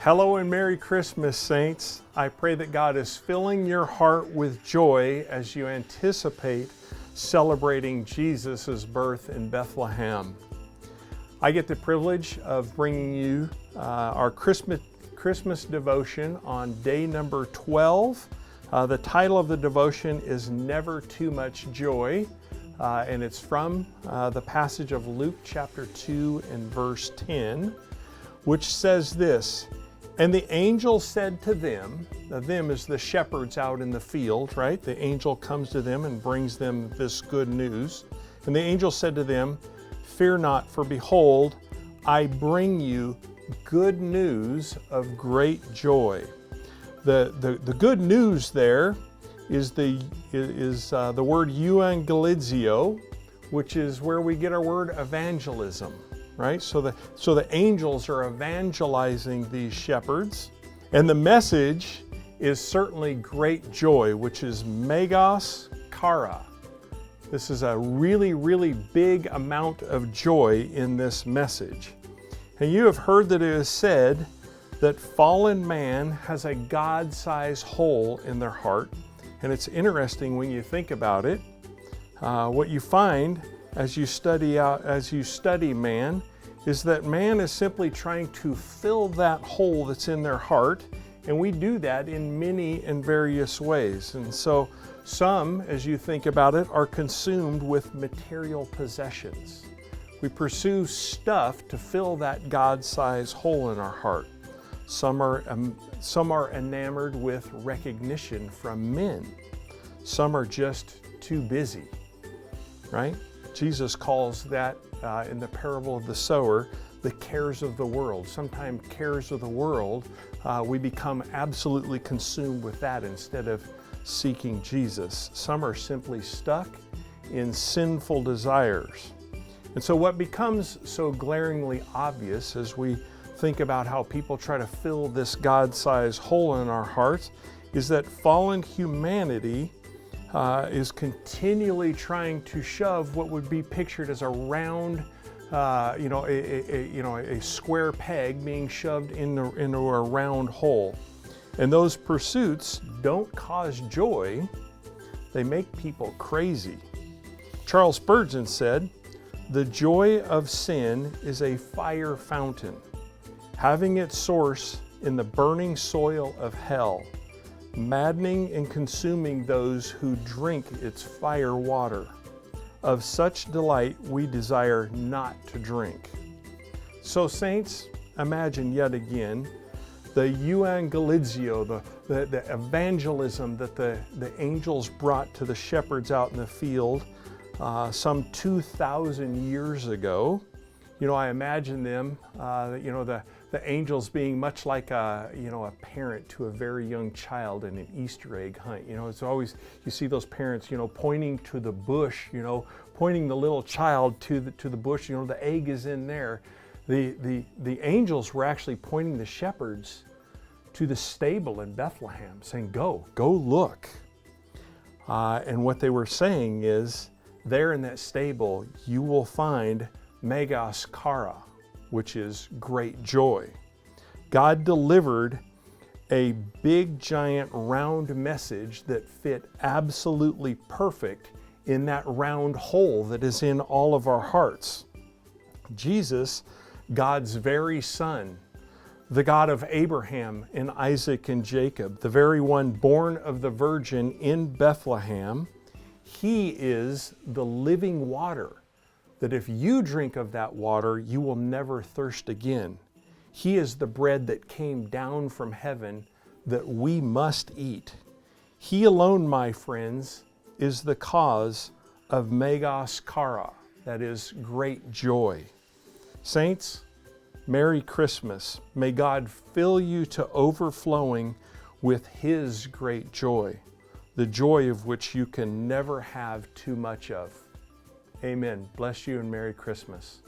Hello and Merry Christmas, saints. I pray that God is filling your heart with joy as you anticipate celebrating Jesus' birth in Bethlehem. I get the privilege of bringing you our Christmas devotion on day number 12. The title of the devotion is Never Too Much Joy, and it's from the passage of Luke chapter 2 and verse 10, which says this: "And the angel said to them," now them is the shepherds out in the field, right? The angel comes to them and brings them this good news. "And the angel said to them, Fear not, for behold, I bring you good news of great joy." The good news there is the word euangelizio, which is where we get our word evangelism. Right? So the angels are evangelizing these shepherds, and the message is certainly great joy, which is megas chara. This is a really, really big amount of joy in this message. And you have heard that it is said that fallen man has a God-sized hole in their heart. And it's interesting when you think about it. What you find as you study man, is that man is simply trying to fill that hole that's in their heart, and we do that in many and various ways. And so some, as you think about it, are consumed with material possessions. We pursue stuff to fill that God-sized hole in our heart. Some are enamored with recognition from men. Some are just too busy, right? Jesus calls that in the parable of the sower, the cares of the world. Sometimes cares of the world, we become absolutely consumed with that instead of seeking Jesus. Some are simply stuck in sinful desires. And so what becomes so glaringly obvious as we think about how people try to fill this God-sized hole in our hearts is that fallen humanity is continually trying to shove what would be pictured as a round, a square peg being shoved into a round hole. And those pursuits don't cause joy, they make people crazy. Charles Spurgeon said, "The joy of sin is a fire fountain, having its source in the burning soil of hell, maddening and consuming those who drink its fire water. Of such delight we desire not to drink." So saints, imagine yet again the euangelizio, the evangelism that the angels brought to the shepherds out in the field some 2,000 years ago. I imagine them, the angels being much like a parent to a very young child in an Easter egg hunt. It's always, you see those parents, pointing to the bush, pointing the little child to the bush, the egg is in there. The angels were actually pointing the shepherds to the stable in Bethlehem, saying, go look. And what they were saying is, there in that stable, you will find megas chara, which is great joy. God delivered a big, giant, round message that fit absolutely perfect in that round hole that is in all of our hearts. Jesus, God's very Son, the God of Abraham and Isaac and Jacob, the very one born of the Virgin in Bethlehem, He is the living water, that if you drink of that water, you will never thirst again. He is the bread that came down from heaven that we must eat. He alone, my friends, is the cause of megas chara, that is great joy. Saints, Merry Christmas. May God fill you to overflowing with His great joy, the joy of which you can never have too much of. Amen. Bless you and Merry Christmas.